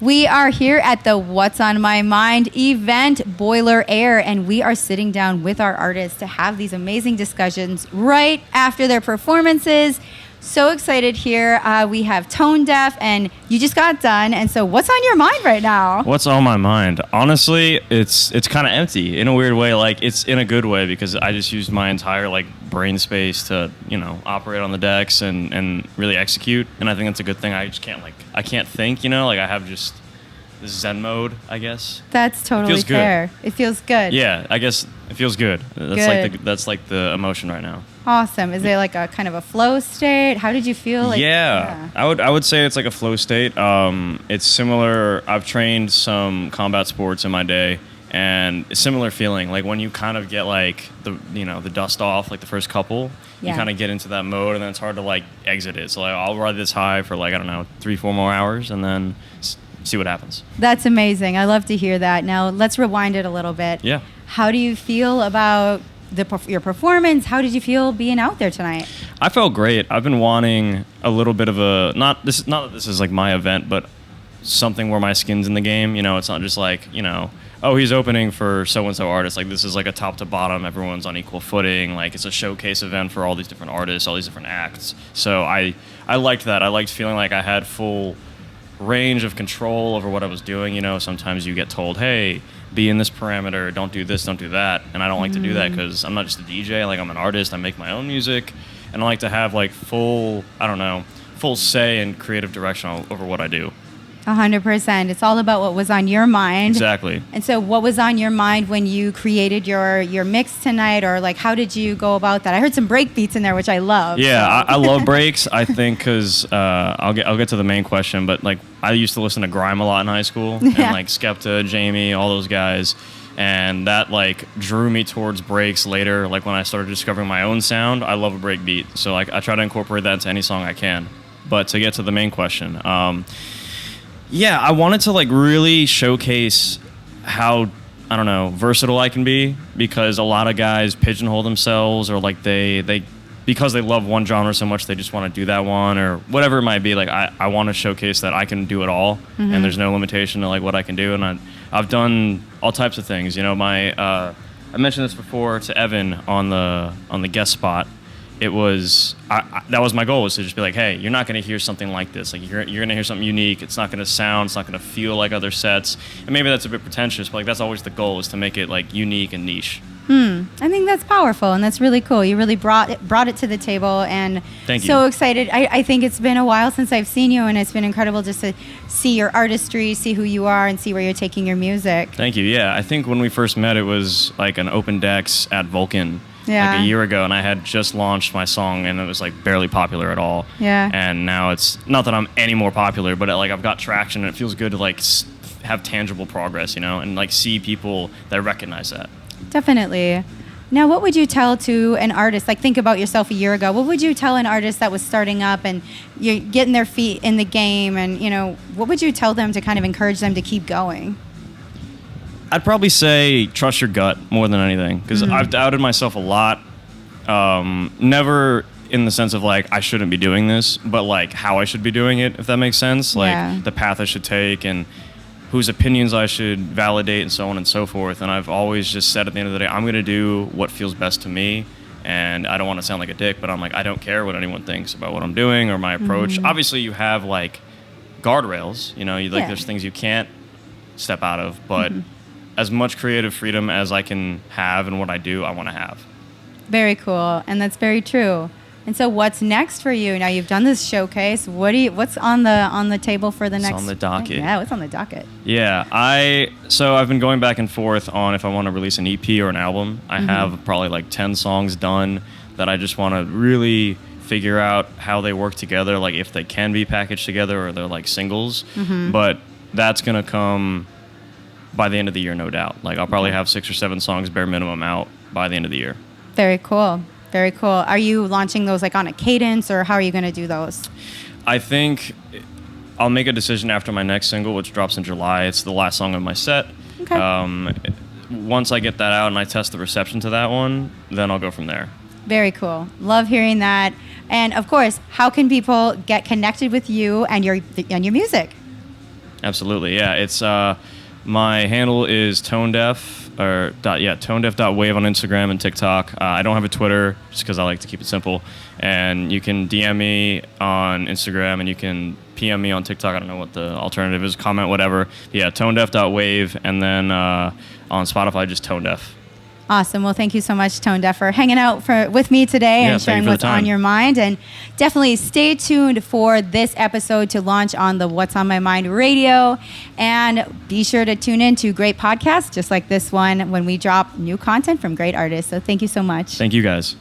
We are here at the What's on My Mind event, Boiler Air, and we are sitting down with our artists to have these amazing discussions right after their performances. So excited here. We have TONDEF, and you just got done. And so what's on your mind right now? What's on my mind? Honestly, it's kind of empty in a weird way. Like, it's in a good way because I just used my entire brain space to, operate on the decks and really execute. And I think that's a good thing. I just can't I can't think, I have just this Zen mode, I guess. That's totally fair. It feels good. Yeah, I guess it feels good. That's the emotion right now. Awesome. Is it like a kind of a flow state? How did you feel? Yeah. I would say it's like a flow state. It's similar. I've trained some combat sports in my day, and a similar feeling. Like when you kind of get the dust off, the first couple, you kind of get into that mode, and then it's hard to exit it. So I'll ride this high for 3-4 more hours, and then see what happens. That's amazing. I love to hear that. Now let's rewind it a little bit. Yeah. How do you feel about your performance? How did you feel being out there tonight? I felt great. I've been wanting a little bit of not that this is my event, but something where my skin's in the game. It's not just oh, he's opening for so-and-so artist. This is a top to bottom, everyone's on equal footing. It's a showcase event for all these different artists, all these different acts. So I liked that. I liked feeling like I had full range of control over what I was doing. Sometimes you get told, hey, be in this parameter, don't do this, don't do that. And I don't like to do that because I'm not just a DJ. I'm an artist. I make my own music. And I like to have full say and creative direction over what I do. 100%. It's all about what was on your mind. Exactly. And so what was on your mind when you created your mix tonight, or how did you go about that? I heard some break beats in there, which I love. Yeah, so. I love breaks, I think, because I'll get to the main question, but I used to listen to grime a lot in high school, and Skepta, Jamie, all those guys, and that drew me towards breaks later. When I started discovering my own sound, I love a break beat, so I try to incorporate that into any song I can. But to get to the main question, yeah, I wanted to really showcase how, versatile I can be, because a lot of guys pigeonhole themselves, or they because they love one genre so much they just want to do that one, or whatever it might be. I want to showcase that I can do it all, and there's no limitation to what I can do, and I've done all types of things. I mentioned this before to Evan on the guest spot. It was that was my goal, was to just be hey, you're not going to hear something like this. You're going to hear something unique. It's not going to sound. It's not going to feel like other sets. And maybe that's a bit pretentious, but that's always the goal, is to make it unique and niche. I think that's powerful, and that's really cool. You really brought it to the table, and Thank you. So excited. I think it's been a while since I've seen you, and it's been incredible just to see your artistry, see who you are, and see where you're taking your music. Thank you. Yeah, I think when we first met, it was an open decks at Vulcan. A year ago, and I had just launched my song, and it was barely popular at all. Yeah. And now it's not that I'm any more popular, but I've got traction, and it feels good to have tangible progress, and see people that recognize that. Definitely. Now, what would you tell to an artist? Think about yourself a year ago. What would you tell an artist that was starting up and you're getting their feet in the game, and what would you tell them to kind of encourage them to keep going? I'd probably say trust your gut more than anything, because I've doubted myself a lot. Never in the sense of I shouldn't be doing this, but how I should be doing it, if that makes sense. The path I should take, and whose opinions I should validate, and so on and so forth. And I've always just said, at the end of the day, I'm going to do what feels best to me. And I don't want to sound like a dick, but I'm I don't care what anyone thinks about what I'm doing or my approach. Obviously, you have guardrails. There's things you can't step out of, but as much creative freedom as I can have and what I do, I want to have. Very cool, and that's very true. And so, what's next for you? Now you've done this showcase. What's on the table for the next? What's on the docket? Yeah, what's on the docket? Yeah, I've been going back and forth on if I want to release an EP or an album. I have probably 10 songs done that I just want to really figure out how they work together, if they can be packaged together or they're singles. But that's gonna come by the end of the year, no doubt. I'll probably have 6 or 7 songs bare minimum out by the end of the year. Very cool. Very cool. Are you launching those on a cadence, or how are you going to do those? I think I'll make a decision after my next single, which drops in July. It's the last song of my set. Okay. Once I get that out and I test the reception to that one, then I'll go from there. Very cool. Love hearing that. And of course, how can people get connected with you and your music? Absolutely, yeah. It's my handle is TONDEF TONEDEF.wave on Instagram and TikTok. I don't have a Twitter just because I like to keep it simple. And you can DM me on Instagram and you can PM me on TikTok. I don't know what the alternative is. Comment, whatever. Yeah, TONEDEF.wave, and then on Spotify just TONEDEF. Awesome. Well, thank you so much, TONEDEF, for hanging out with me today and sharing what's on your mind. And definitely stay tuned for this episode to launch on the What's on My Mind radio. And be sure to tune in to great podcasts just like this one when we drop new content from great artists. So thank you so much. Thank you, guys.